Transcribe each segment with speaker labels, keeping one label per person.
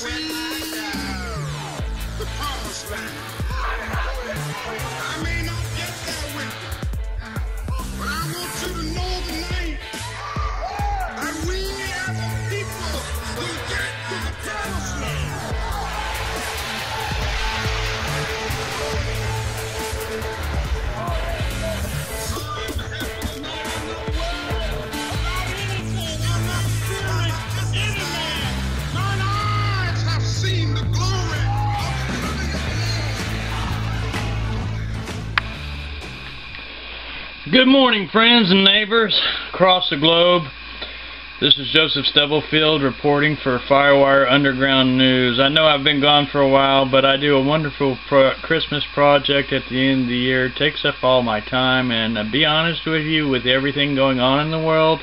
Speaker 1: see the promised land. I may not get there with you, but I want you to know tonight that we as a people will get to the promised land.
Speaker 2: Good morning, friends and neighbors across the globe. This is Joseph Stubblefield reporting for Firewire Underground News. I know I've been gone for a while, but I do a wonderful Christmas project at the end of the year. It takes up all my time, and to be honest with you, with everything going on in the world,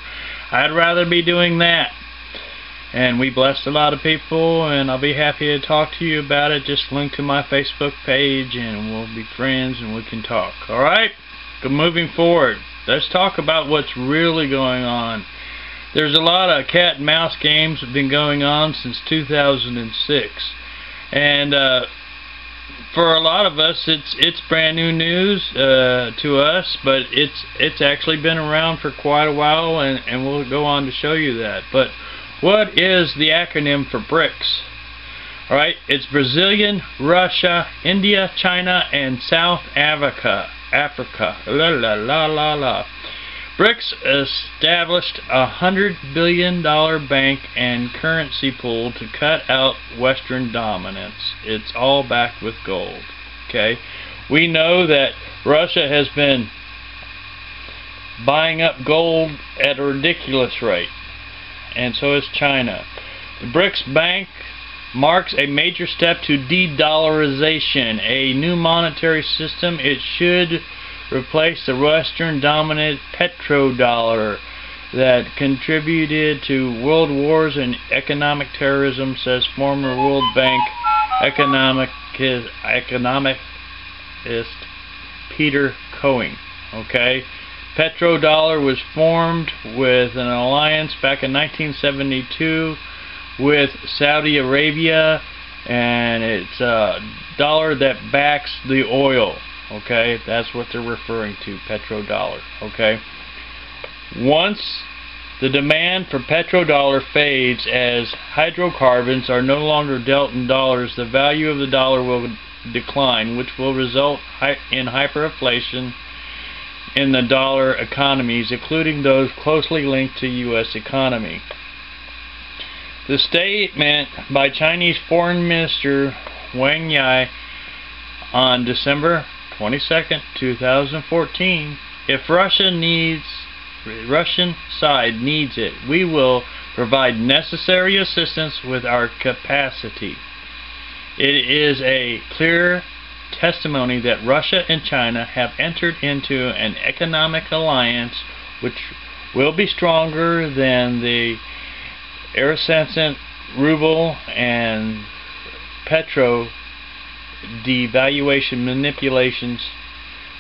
Speaker 2: I'd rather be doing that. And we blessed a lot of people, and I'll be happy to talk to you about it. Just link to my Facebook page, and we'll be friends, and we can talk. Alright? Moving forward, let's talk about what's really going on. There's a lot of cat and mouse games that have been going on since 2006, and for a lot of us, it's brand new news to us, but it's actually been around for quite a while, and we'll go on to show you that. But what is the acronym for BRICS? Alright, it's Brazilian, Russia, India, China, and South Africa. BRICS established a $100 billion bank and currency pool to cut out Western dominance. It's all backed with gold. Okay, we know that Russia has been buying up gold at a ridiculous rate, and so is China. The BRICS Bank marks a major step to de-dollarization, a new monetary system. It should replace the Western dominant Petro Dollar that contributed to world wars and economic terrorism, says former World Bank economist Peter Koenig. Okay, Petro Dollar was formed with an alliance back in 1972 with Saudi Arabia, and it's a dollar that backs the oil. Okay, that's what they're referring to, Petro Dollar. Okay, once the demand for Petro Dollar fades as hydrocarbons are no longer dealt in dollars, the value of the dollar will decline, which will result in hyperinflation in the dollar economies, including those closely linked to U.S. economy. The statement by Chinese Foreign Minister Wang on December 22nd, 2014, if Russian side needs it, we will provide necessary assistance with our capacity. It is a clear testimony that Russia and China have entered into an economic alliance which will be stronger than the incessant ruble and petrol devaluation manipulations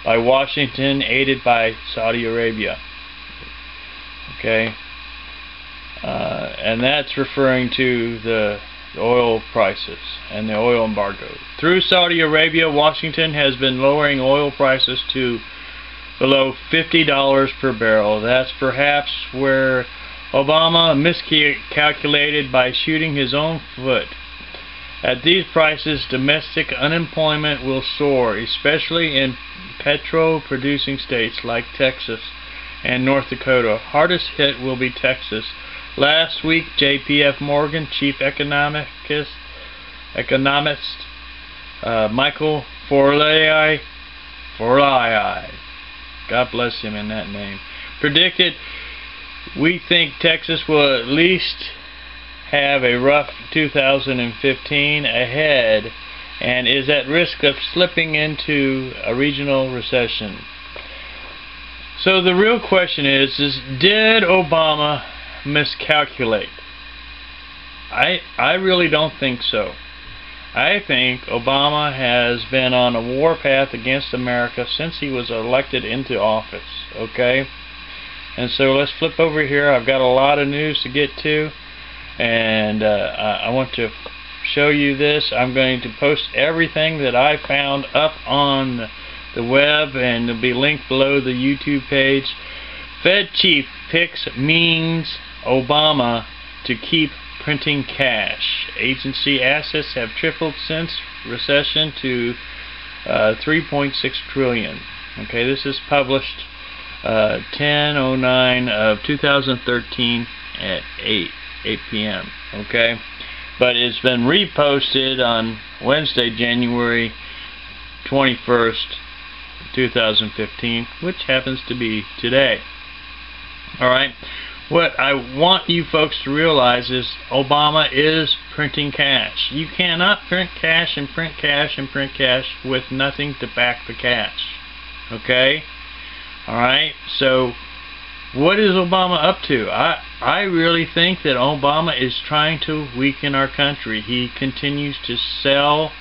Speaker 2: by Washington, aided by Saudi Arabia. Okay, and that's referring to the oil prices and the oil embargo. Through Saudi Arabia, Washington has been lowering oil prices to below $50 per barrel. That's perhaps where Obama miscalculated by shooting his own foot. At these prices, domestic unemployment will soar, especially in petrol-producing states like Texas and North Dakota. Hardest hit will be Texas. Last week, JPF Morgan chief economist Michael Forlai, God bless him in that name, predicted, "We think Texas will at least have a rough 2015 ahead and is at risk of slipping into a regional recession." So the real question is did Obama miscalculate? I really don't think so. I think Obama has been on a warpath against America since he was elected into office, okay? And so let's flip over here. I've got a lot of news to get to, and I want to show you this. I'm going to post everything that I found up on the web, and it'll be linked below the YouTube page. Fed chief picks means Obama to keep printing cash. Agency assets have tripled since recession to 3.6 trillion. Okay, this is published 10/09 of 2013 at 8 p.m. Okay, but it's been reposted on Wednesday, January 21st, 2015, which happens to be today. Alright, what I want you folks to realize is Obama is printing cash. You cannot print cash and print cash and print cash with nothing to back the cash. Okay? Alright, so what is Obama up to? I really think that Obama is trying to weaken our country. He continues to sell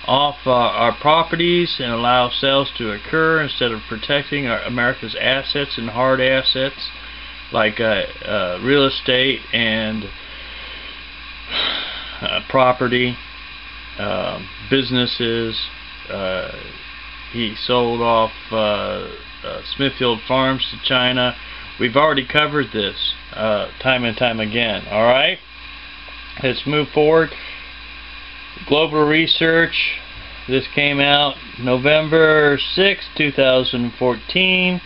Speaker 2: off our properties and allow sales to occur instead of protecting America's assets and hard assets like real estate and property, businesses. He sold off Smithfield Farms to China. We've already covered this time and time again. Alright, let's move forward. Global research. This came out November 6, 2014.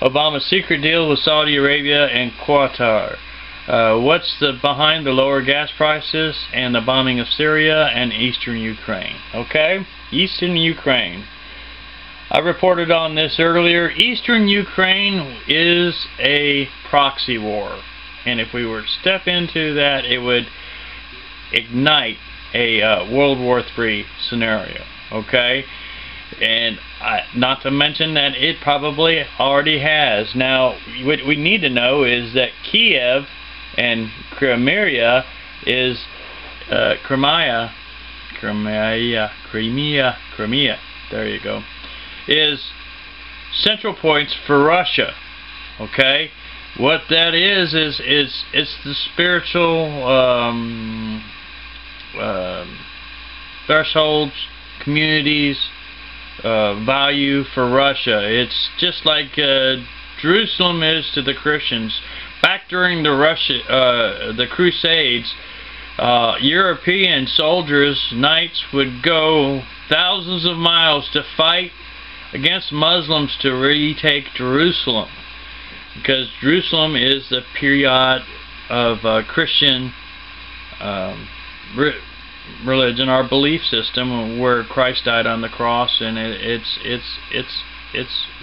Speaker 2: Obama's secret deal with Saudi Arabia and Qatar. What's behind the lower gas prices and the bombing of Syria and eastern Ukraine? Okay, eastern Ukraine. I reported on this earlier. Eastern Ukraine is a proxy war, and if we were to step into that, it would ignite a World War III scenario. Okay, and not to mention that it probably already has. Now, what we need to know is that Kiev and Crimea is Crimea. There you go. Is central points for Russia. Okay, what that is it's the spiritual thresholds, communities, value for Russia. It's just like Jerusalem is to the Christians. Back during the Crusades, European soldiers, knights, would go thousands of miles to fight against Muslims to retake Jerusalem, because Jerusalem is the period of Christian religion, our belief system, where Christ died on the cross, and it's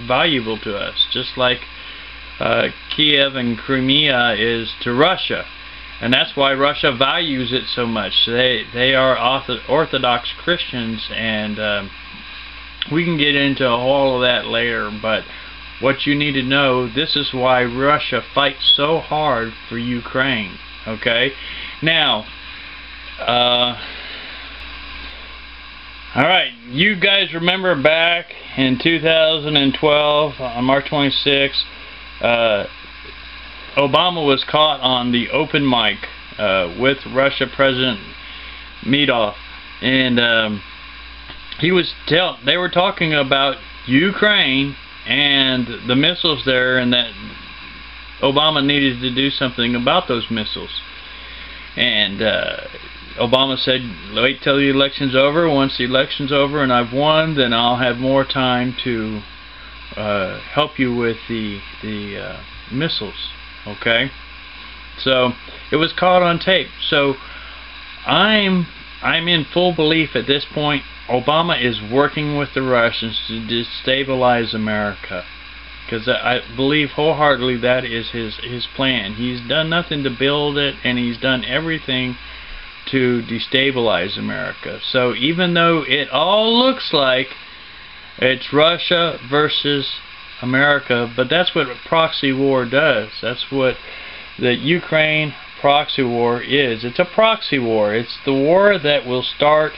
Speaker 2: valuable to us, just like Kiev and Crimea is to Russia, and that's why Russia values it so much. They are Orthodox Christians, and we can get into all of that later, but what you need to know, this is why Russia fights so hard for Ukraine. Okay, now alright, you guys remember back in 2012 on March 26th, Obama was caught on the open mic with Russia President Medvedev, and they were talking about Ukraine and the missiles there, and that Obama needed to do something about those missiles. And Obama said, wait till the election's over. Once the election's over and I've won, then I'll have more time to help you with the missiles. Okay, so it was caught on tape. So I'm in full belief at this point Obama is working with the Russians to destabilize America, because I believe wholeheartedly that is his plan. He's done nothing to build it, and he's done everything to destabilize America. So even though it all looks like it's Russia versus America, but that's what a proxy war does. That's what the Ukraine proxy war is. It's a proxy war. It's the war that will start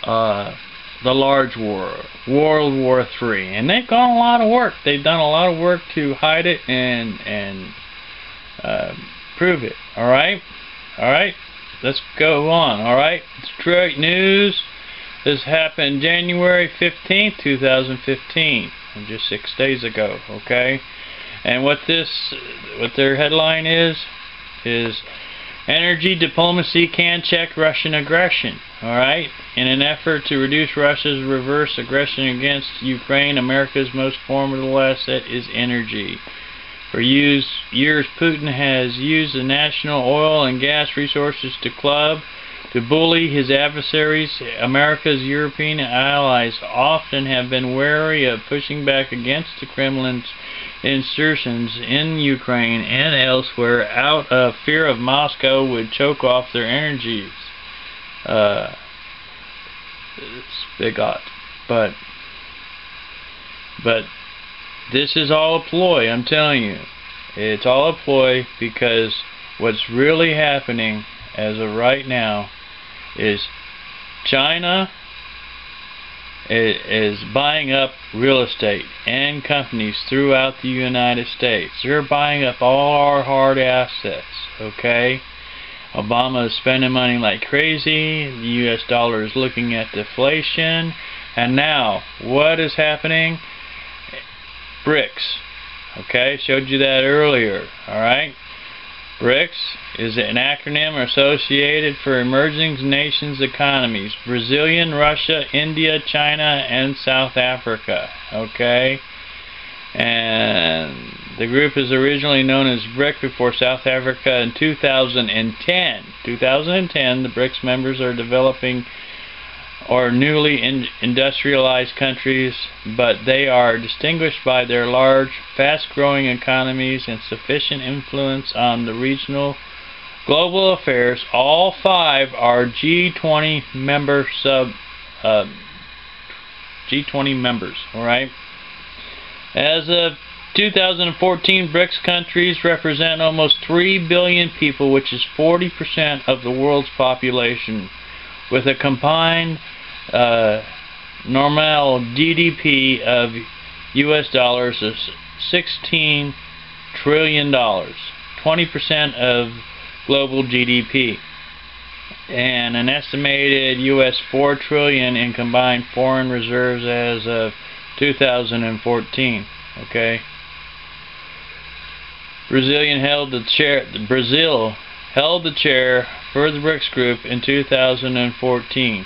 Speaker 2: the large war, World War III. And they've done a lot of work. They've done a lot of work to hide it and prove it. Alright? Alright? let's go on. All right, Detroit news. This happened January 15th, 2015, just 6 days ago. Okay, and what their headline is energy diplomacy can check Russian aggression. All right, in an effort to reduce Russia's reverse aggression against Ukraine, America's most formidable asset is energy. For years, Putin has used the national oil and gas resources to bully his adversaries. America's European allies often have been wary of pushing back against the Kremlin's insertions in Ukraine and elsewhere out of fear of Moscow would choke off their energies. It's bigot. But this is all a ploy, I'm telling you. It's all a ploy, because what's really happening as of right now is China is buying up real estate and companies throughout the United States. They're buying up all our hard assets, okay? Obama is spending money like crazy. The US dollar is looking at deflation. And now, what is happening? BRICS. Okay, showed you that earlier. Alright? BRICS is an acronym associated for emerging nations economies. Brazilian, Russia, India, China, and South Africa. Okay? And the group is originally known as BRIC before South Africa in 2010. 2010, the BRICS members are developing or newly industrialized countries, but they are distinguished by their large, fast-growing economies and sufficient influence on the regional global affairs. All five are G20 members. All right. As of 2014, BRICS countries represent almost 3 billion people, which is 40% of the world's population, with a combined normal GDP of US dollars of $16 trillion, 20% of global GDP, and an estimated US $4 trillion in combined foreign reserves as of 2014. Okay. Brazil held the chair for the BRICS group in 2014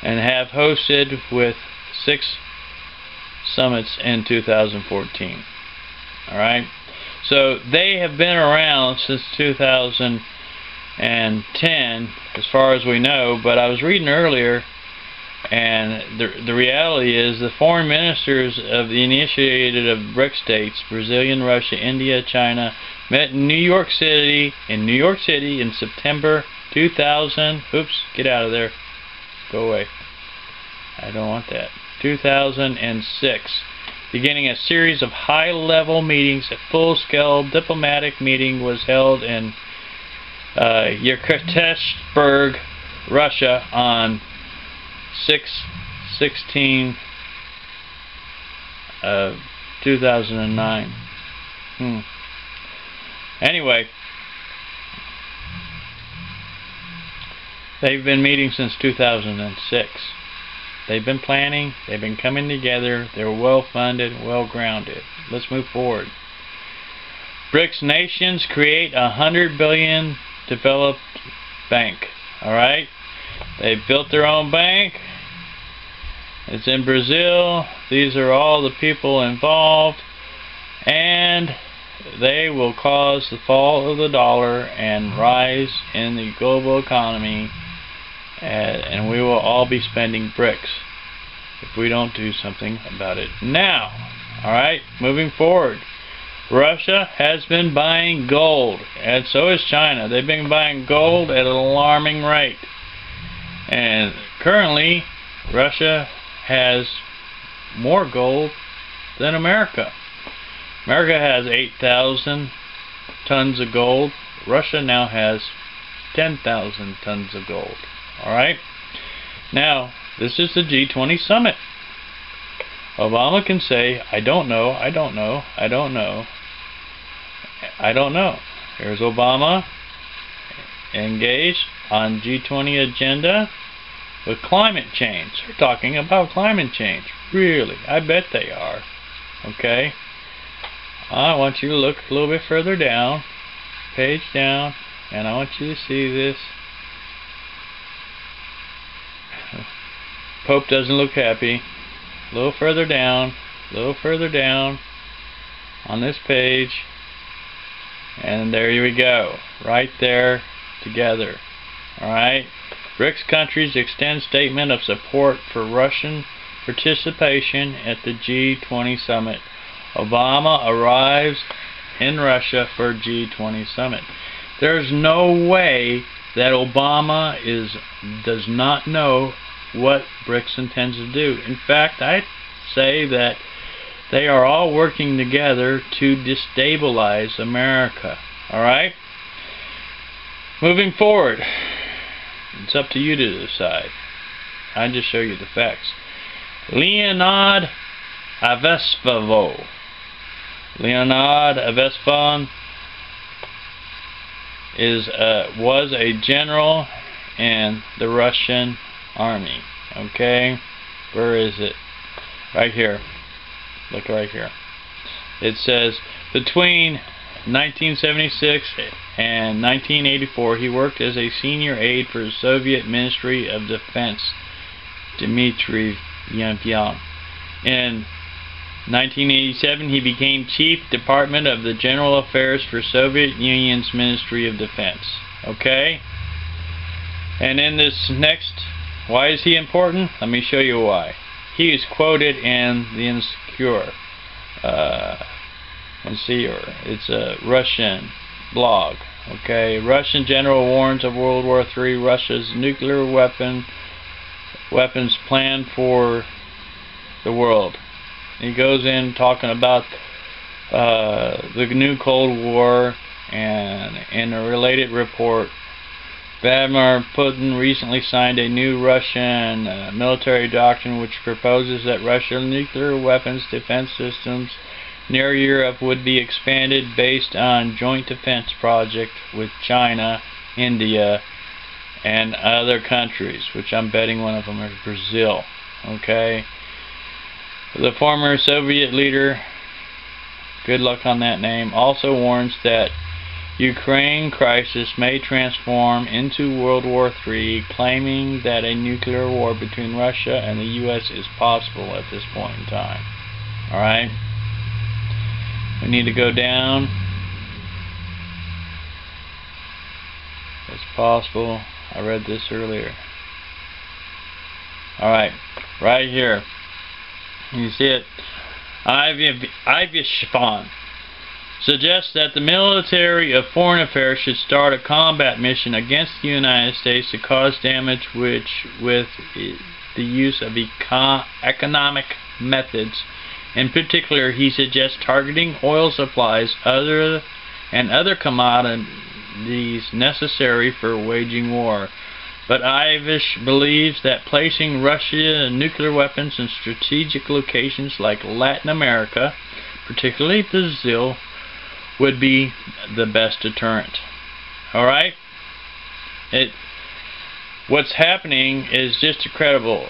Speaker 2: and have hosted with 6 summits in 2014. Alright, so they have been around since 2010 as far as we know, but I was reading earlier, and the reality is the foreign ministers of the initiated of BRIC states, Brazil, Russia, India, China, met in New York City in September 2000. Oops, get out of there. Go away. I don't want that. 2006. Beginning a series of high-level meetings. A full-scale diplomatic meeting was held in Yekaterinburg, Russia on 6/16/2009. Anyway, they've been meeting since 2006. They've been planning, they've been coming together, they're well funded, well grounded. Let's move forward. BRICS nations create a $100 billion developed bank. Alright? They've built their own bank. It's in Brazil. These are all the people involved, and they will cause the fall of the dollar and rise in the global economy, and we will all be spending BRICS if we don't do something about it now. Alright, moving forward. Russia has been buying gold, and so has China. They've been buying gold at an alarming rate. And currently, Russia has more gold than America. America has 8,000 tons of gold. Russia now has 10,000 tons of gold. Alright? Now, this is the G20 summit. Obama can say, I don't know, I don't know, I don't know, I don't know. Here's Obama. engaged on G20 agenda with climate change. They're talking about climate change. Really, I bet they are. Okay. I want you to look a little bit further down, page down, and I want you to see this. Pope doesn't look happy. A little further down, on this page, and there we go, right there together. Alright, BRICS countries extend statement of support for Russian participation at the G20 summit. Obama arrives in Russia for G20 summit. There's no way that Obama does not know what BRICS intends to do. In fact, I'd say that they are all working together to destabilize America. Alright? Moving forward, it's up to you to decide. I just show you the facts. Leonid Avespovo. Leonid Avespovo was a general in the Russian army. Okay? Where is it? Right here. Look right here. It says, between 1976 and 1984, he worked as a senior aide for the Soviet Ministry of Defense, Dmitry Yanfyan. In 1987, he became Chief Department of the General Affairs for Soviet Union's Ministry of Defense. Okay? And in this next, why is he important? Let me show you why. He is quoted in the Insecure. It's a Russian blog. Okay, Russian general warns of World War III. Russia's nuclear weapons plan for the world. He goes in talking about the new Cold War, and in a related report, Vladimir Putin recently signed a new Russian military doctrine which proposes that Russian nuclear weapons defense systems near Europe would be expanded based on joint defense project with China, India, and other countries, which I'm betting one of them is Brazil. Okay? The former Soviet leader, good luck on that name, also warns that Ukraine crisis may transform into World War III, claiming that a nuclear war between Russia and the U.S. is possible at this point in time. Alright? We need to go down. It's possible. I read this earlier. Alright, right here. You see it? Ivishvan suggests that the military of foreign affairs should start a combat mission against the United States to cause damage which, with the use of economic methods. In particular, he suggests targeting oil supplies and other commodities necessary for waging war. But Ivish believes that placing Russian nuclear weapons in strategic locations like Latin America, particularly Brazil, would be the best deterrent. Alright? What's happening is just incredible.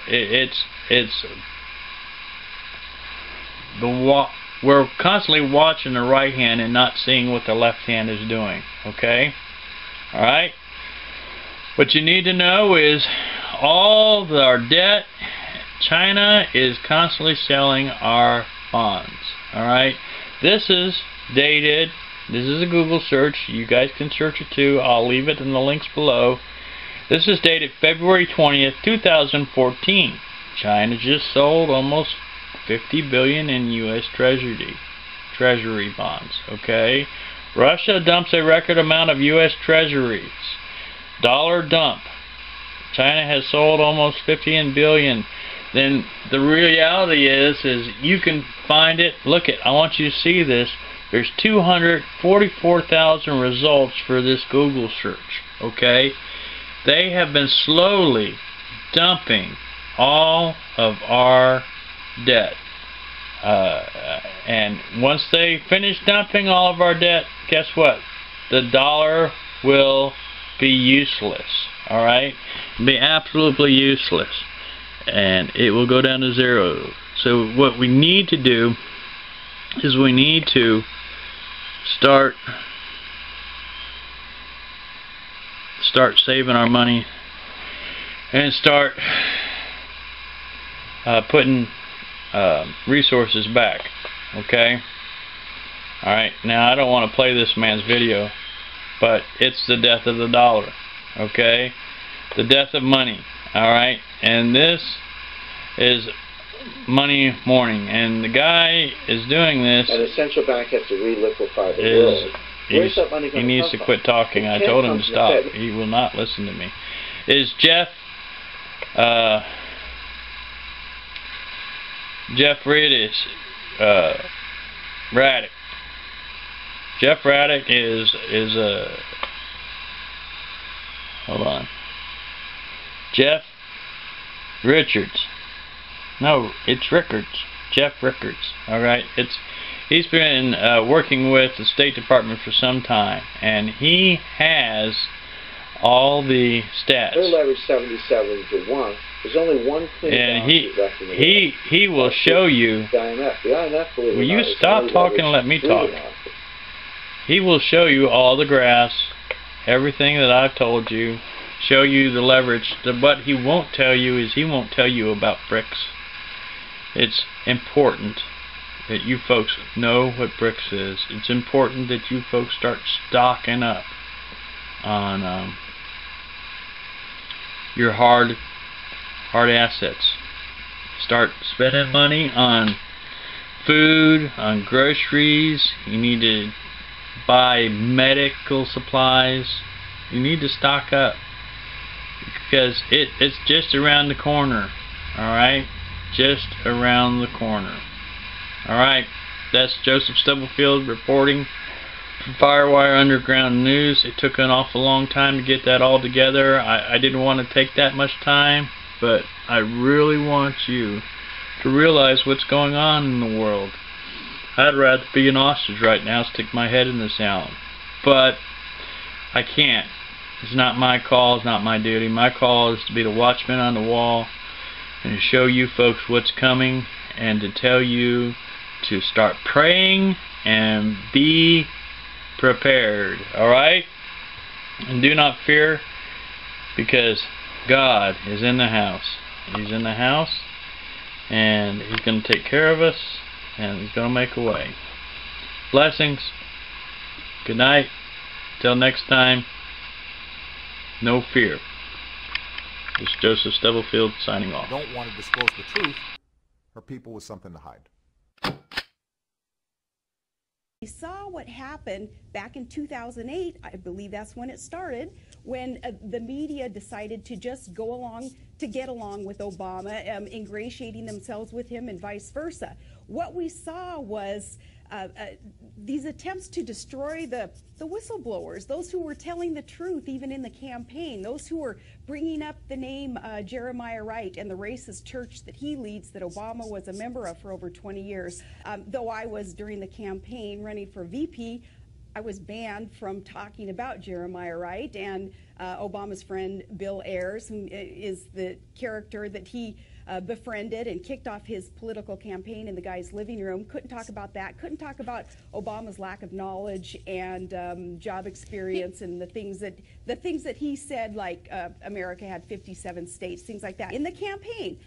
Speaker 2: We're constantly watching the right hand and not seeing what the left hand is doing. Okay? Alright? What you need to know is all our debt, China is constantly selling our bonds. Alright? This is dated. This is a Google search. You guys can search it too. I'll leave it in the links below. This is dated February 20th, 2014. China just sold almost $50 billion in U.S. Treasury bonds. Okay? Russia dumps a record amount of U.S. Treasuries. Dollar dump. China has sold almost $15 billion. Then the reality is you can find it. Look it. I want you to see this. There's 244,000 results for this Google search. Okay? They have been slowly dumping all of our debt. And once they finish dumping all of our debt, guess what? The dollar will be useless. Alright? Be absolutely useless. And it will go down to zero. So what we need to do is we need to start saving our money and start putting resources back. Okay? Alright, now I don't want to play this man's video, but it's the death of the dollar. Okay? The death of money. Alright? And this is money morning. And the guy is doing this.
Speaker 3: And the central bank has to re-liquefy the world. Where's that money going to come from?
Speaker 2: He needs to quit talking. I told him to stop. He will not listen to me. Is Jeff Raddick. Jeff Raddick is a hold on. Jeff Richards. No, it's Rickards. Jeff Rickards. Alright, he's been working with the State Department for some time, and he has all the stats.
Speaker 3: They're leveraged 77 to 1. There's only one clean balance sheet left in the world.
Speaker 2: He will show you.
Speaker 3: The IMF, believe it or not,
Speaker 2: will you stop talking and let me talk? He will show you all the graphs, everything that I've told you, show you the leverage. What he won't tell you is he won't tell you about BRICS. It's important that you folks know what BRICS is. It's important that you folks start stocking up on your hard assets. Start spending money on food, on groceries. You need to buy medical supplies. You need to stock up because it's just around the corner. Alright? Just around the corner. Alright, that's Joseph Stubblefield reporting from Firewire Underground News. It took an awful long time to get that all together. I didn't want to take that much time, but I really want you to realize what's going on in the world. I'd rather be an ostrich right now, stick my head in the sand, but I can't. It's not my call, it's not my duty. My call is to be the watchman on the wall and to show you folks what's coming and to tell you to start praying and be prepared. Alright? And do not fear, because God is in the house. He's in the house, and He's going to take care of us, and He's going to make a way. Blessings. Good night. Till next time. No fear. This is Joseph Stubblefield signing off.
Speaker 4: Don't want to disclose the truth, or people with something to hide.
Speaker 5: We saw what happened back in 2008, I believe that's when it started, when the media decided to just go along, to get along with Obama, ingratiating themselves with him and vice versa. What we saw was these attempts to destroy the whistleblowers, those who were telling the truth even in the campaign, those who were bringing up the name Jeremiah Wright and the racist church that he leads that Obama was a member of for over 20 years. Though I was, during the campaign running for VP, I was banned from talking about Jeremiah Wright and Obama's friend Bill Ayers, who is the character that he befriended and kicked off his political campaign in the guy's living room. Couldn't talk about that. Couldn't talk about Obama's lack of knowledge and job experience and the things that he said, like America had 57 states, things like that. In the campaign,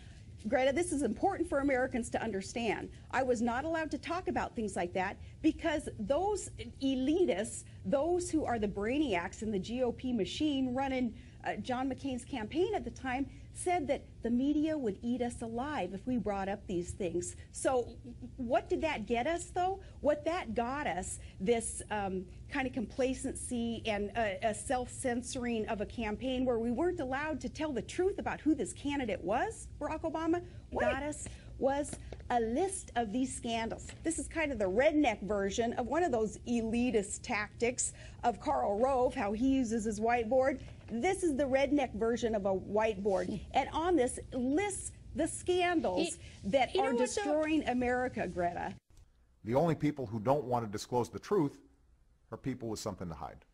Speaker 5: Greta, this is important for Americans to understand. I was not allowed to talk about things like that because those elitists, those who are the brainiacs in the GOP machine running John McCain's campaign at the time, said that the media would eat us alive if we brought up these things. So what did that get us, though? What that got us, this kind of complacency and a self-censoring of a campaign where we weren't allowed to tell the truth about who this candidate was, Barack Obama, what got us was a list of these scandals. This is kind of the redneck version of one of those elitist tactics of Karl Rove, how he uses his whiteboard. This is the redneck version of a whiteboard. And on this lists the scandals that are destroying America, Greta.
Speaker 4: The only people who don't want to disclose the truth are people with something to hide.